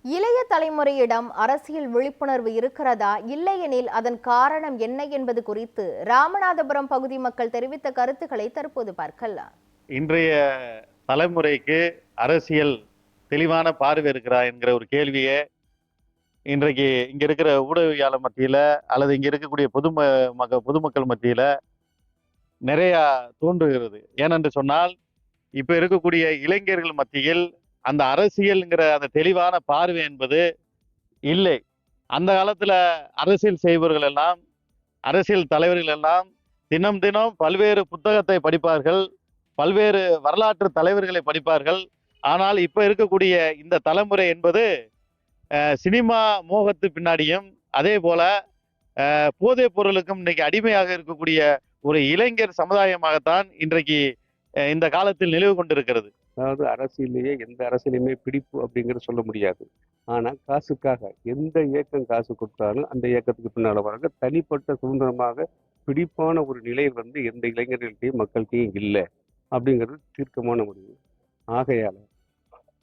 இளைய தலைமுறையிடம் அரசியல் விழிப்புணர்வு இருக்கிறதா, இல்லையெனில் அதன் காரணம் என்ன என்பது குறித்து ராமநாதபுரம் பகுதி மக்கள் தெரிவித்த கருத்துக்களை தற்போது பார்க்கலாம். இன்றைய தலைமுறைக்கு அரசியல் தெளிவான பார்வை இருக்கிறா என்கிற ஒரு கேள்வியை இன்றைக்கு இங்க இருக்கிற ஊடகவியாளர் மத்தியில அல்லது இங்க இருக்கக்கூடிய பொதுமக்கள் மத்தியில நிறைய தோன்றுகிறது. ஏனென்று சொன்னால் இப்ப இருக்கக்கூடிய இளைஞர்கள் மத்தியில் அந்த அரசியல்ங்கிற அந்த தெளிவான பார்வை என்பது இல்லை. அந்த காலத்துல அரசியல் செய்பவர்கள் எல்லாம், அரசியல் தலைவர்கள் எல்லாம் தினம் தினம் பல்வேறு புத்தகத்தை படிப்பார்கள், பல்வேறு வரலாற்று தலைவர்களை படிப்பார்கள். ஆனால் இப்ப இருக்கக்கூடிய இந்த தலைமுறை என்பது சினிமா மோகத்து பின்னாடியும் அதே போல போதைப் பொருளுக்கும் இன்னைக்கு அடிமையாக இருக்கக்கூடிய ஒரு இளைஞர் சமுதாயமாகத்தான் இன்றைக்கு இந்த காலத்தில் நிலவு கொண்டிருக்கிறது. அதாவது அரசியலையே எந்த அரசியலையுமே பிடிப்பு அப்படிங்கிறது சொல்ல முடியாது. ஆனா காசுக்காக எந்த இயக்கம் காசு கொடுத்தாலும் அந்த இயக்கத்துக்கு பின்னால வராங்க. தனிப்பட்ட சுதந்திரமாக பிடிப்பான ஒரு நிலை எந்த இளைஞர்கள்ட்டையும் மக்கள்கிட்டையும் இல்லை அப்படிங்கிறது தீர்க்கமான முடிவு. ஆகையால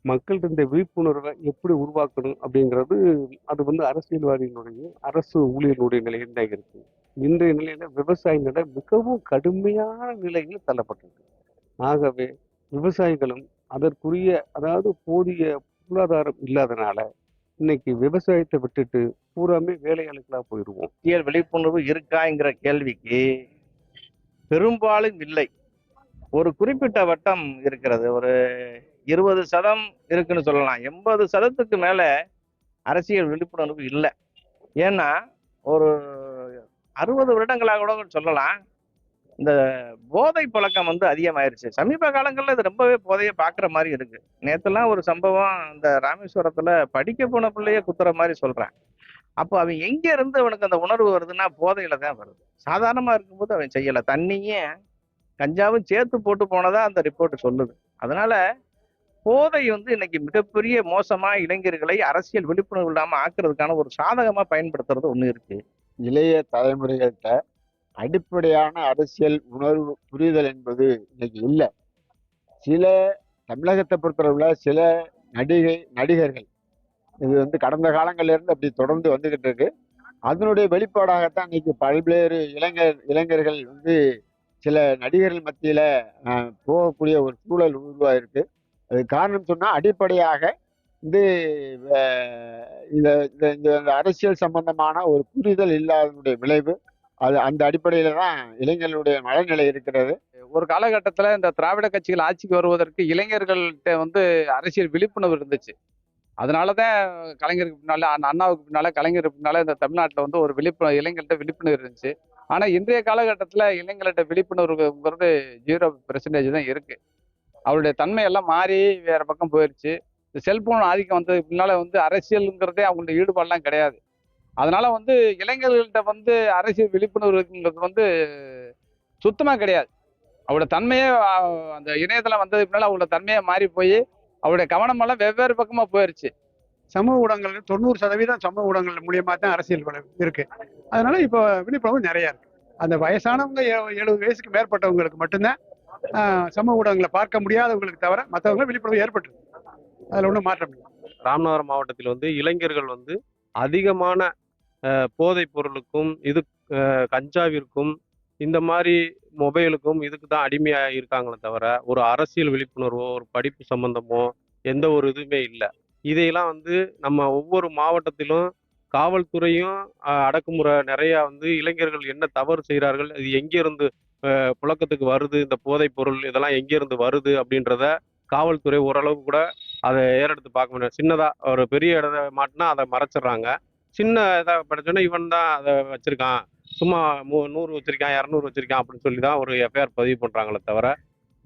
மக்கள்கிட்ட இந்த விழிப்புணர்வை எப்படி உருவாக்கணும் அப்படிங்கிறது அது அரசியல்வாதிகளுடைய அரசு ஊழியர்களுடைய நிலையில் தான் இருக்கு. இன்றைய நிலையில விவசாயிகள மிகவும் கடுமையான நிலையில் தள்ளப்பட்டிருக்கு. ஆகவே விவசாயிகளும் அதற்குரிய போதிய பொருளாதாரம் இல்லாதனால இன்னைக்கு விவசாயத்தை விட்டுட்டு பூராமே வேலையாளுக்கெல்லாம் போயிடுவோம். அரசியல் விழிப்புணர்வு இருக்காங்கிற கேள்விக்கு பெரும்பாலும் இல்லை. ஒரு குறிப்பிட்ட வட்டம் இருக்கிறது. ஒரு 20% இருக்குன்னு சொல்லலாம். 80%க்கு மேல அரசியல் விழிப்புணர்வு இல்லை. ஏன்னா ஒரு 60 வருடங்களாக கூட சொல்லலாம் இந்த போதை பழக்கம் அதிகமாயிருச்சு. சமீப காலங்களில் இது ரொம்பவே போதையை பார்க்குற மாதிரி இருக்கு. நேற்றுலாம் ஒரு சம்பவம், இந்த ராமேஸ்வரத்துல படிக்க போன பிள்ளைய குத்துற மாதிரி சொல்றேன். அப்போ அவன் எங்க இருந்து அவனுக்கு அந்த உணர்வு வருதுன்னா போதையில தான் வருது. சாதாரணமா இருக்கும்போது அவன் செய்யலை. தண்ணியும் கஞ்சாவும் சேர்த்து போட்டு போனதா அந்த ரிப்போர்ட் சொல்லுது. அதனால போதை இன்னைக்கு மிகப்பெரிய மோசமா இளைஞர்களை அரசியல் விழிப்புணர்வு இல்லாம ஆக்குறதுக்கான ஒரு சாதகமா பயன்படுத்துறது ஒண்ணு இருக்கு. இளைய தலைமுறைகள்கிட்ட அடிப்படையான அரசியல் உணர்வு புரிதல் என்பது இன்னைக்கு இல்லை. சில தமிழகத்தை பொறுத்தளவுல சில நடிகர்கள் இது கடந்த காலங்கள்ல இருந்து அப்படி தொடர்ந்து வந்துகிட்டு இருக்கு. அதனுடைய வெளிப்பாடாகத்தான் இன்னைக்கு பல்வேறு இளைஞர்கள் சில நடிகர்கள் மத்தியில போகக்கூடிய ஒரு சூழல் உருவாயிருக்கு. அது காரணம் சொன்னா அடிப்படையாக வந்து இந்த அரசியல் சம்பந்தமான ஒரு புரிதல் இல்லாதனுடைய விளைவு. அது அந்த அடிப்படையில தான் இளைஞர்களுடைய மனநிலை இருக்கிறது. ஒரு காலகட்டத்தில் இந்த திராவிட கட்சிகள் ஆட்சிக்கு வருவதற்கு இளைஞர்கள்ட்ட அரசியல் விழிப்புணர்வு இருந்துச்சு. அதனாலதான் கலைஞருக்கு பின்னால, அண்ணாவுக்கு பின்னால, கலைஞருக்கு பின்னால இந்த தமிழ்நாட்டில் ஒரு இளைஞர்கள்ட்ட விழிப்புணர்வு இருந்துச்சு. ஆனா இன்றைய காலகட்டத்தில் இளைஞர்கள்ட்ட விழிப்புணர்வுங்கிறது 0% தான் இருக்கு. அவருடைய தன்மையெல்லாம் மாறி வேற பக்கம் போயிடுச்சு. இந்த செல்போன் ஆதிக்கம் வந்ததுக்கு பின்னால அரசியல்ங்கிறதே அவங்களுடைய ஈடுபாடுலாம் கிடையாது. அதனால இளைஞர்கள்ட்ட அரசியல் விழிப்புணர்வுங்கிறது சுத்தமா கிடையாது. அவரோட தன்மையே அந்த இணையதளம் வந்ததுக்கு பின்னால அவங்களோட தன்மையை மாறி போய் அவருடைய கவனம் எல்லாம் வெவ்வேறு பக்கமா போயிருச்சு. சமூக ஊடகங்கள் 90% சமூக ஊடகங்கள் மூலியமா தான் அரசியல் இருக்கு. அதனால இப்போ விழிப்புணர்வு நிறைய இருக்கு. அந்த வயசானவங்க 70 வயசுக்கு மேற்பட்டவங்களுக்கு மட்டும்தான் சமூக ஊடகங்களை பார்க்க முடியாதவங்களுக்கு தவிர மற்றவங்க விழிப்புணர்வு ஏற்பட்டு அதுல ஒன்றும் மாற்றம் இல்லை. ராமநாதபுரம் மாவட்டத்தில் இளைஞர்கள் அதிகமான போதைப் பொருளுக்கும் கஞ்சாவிற்கும் இந்த மாதிரி மொபைலுக்கும் இதுக்கு தான் அடிமையாக இருக்காங்களே தவிர ஒரு அரசியல் விழிப்புணர்வோ ஒரு படிப்பு சம்பந்தமோ எந்த ஒரு இதுவுமே இல்லை. இதையெல்லாம் நம்ம ஒவ்வொரு மாவட்டத்திலும் காவல்துறையும் அடக்குமுறை நிறையா இளைஞர்கள் என்ன தவறு செய்கிறார்கள், இது எங்கேருந்து புழக்கத்துக்கு வருது, இந்த போதைப் பொருள் இதெல்லாம் எங்கேருந்து வருது அப்படின்றத காவல்துறை ஓரளவு கூட அதை ஏறெடுத்து பார்க்க முடியாது. சின்னதாக ஒரு பெரிய இடத்த மாட்டினா அதை மறைச்சிடுறாங்க. சின்ன இதாக படிச்சோன்னா இவன் தான் அதை வச்சிருக்கான், சும்மா 100 வச்சிருக்கான் 200 வச்சிருக்கான் அப்படின்னு சொல்லி தான் ஒரு எஃப்ஐஆர் பதிவு பண்ணுறாங்களே தவிர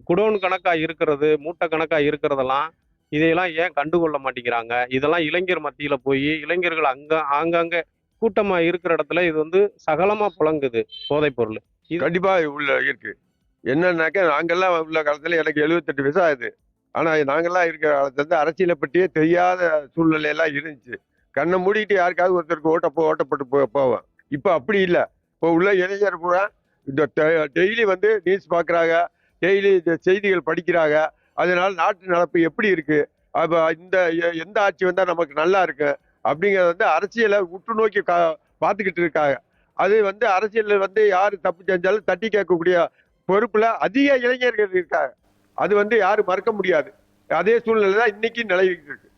குடோன் கணக்காக இருக்கிறது, மூட்டை கணக்காக இருக்கிறதெல்லாம் இதையெல்லாம் ஏன் கண்டுகொள்ள மாட்டேங்கிறாங்க? இதெல்லாம் இளைஞர் மத்தியில் போய் இளைஞர்கள் ஆங்காங்கே கூட்டமாக இருக்கிற இடத்துல இது சகலமாக புழங்குது போதைப் பொருள். கண்டிப்பா உள்ள இருக்கு. என்னன்னாக்க நாங்கெல்லாம் உள்ள காலத்துல எனக்கு 78 வயசு ஆகுது. ஆனா நாங்கெல்லாம் இருக்கிற காலத்துல அரசியலை பற்றியே தெரியாத சூழ்நிலை எல்லாம் இருந்துச்சு. கண்ணை மூடிட்டு யாருக்காவது ஒருத்தருக்கு ஓட்டப்பட்டு போவேன். இப்ப அப்படி இல்லை. இப்போ உள்ள இளைஞர் பூரா இந்த டெய்லி நியூஸ் பார்க்குறாங்க, டெய்லி இந்த செய்திகள் படிக்கிறாங்க. அதனால நாட்டு நடப்பு எப்படி இருக்கு அப்போ எந்த ஆட்சி வந்தால் நமக்கு நல்லா இருக்கு அப்படிங்கிறத வந்து அரசியலை உற்று நோக்கி பார்த்துக்கிட்டு இருக்காங்க. அது வந்து அரசியலில் வந்து யார் தப்பு செஞ்சாலும் தட்டி கேட்கக்கூடிய பொறுப்புல அதிக இளைஞர்கள் இருக்காங்க. அது வந்து யாரும் மறக்க முடியாது. அதே சூழ்நிலை தான் இன்னைக்கு நிலவிட்டு இருக்கு.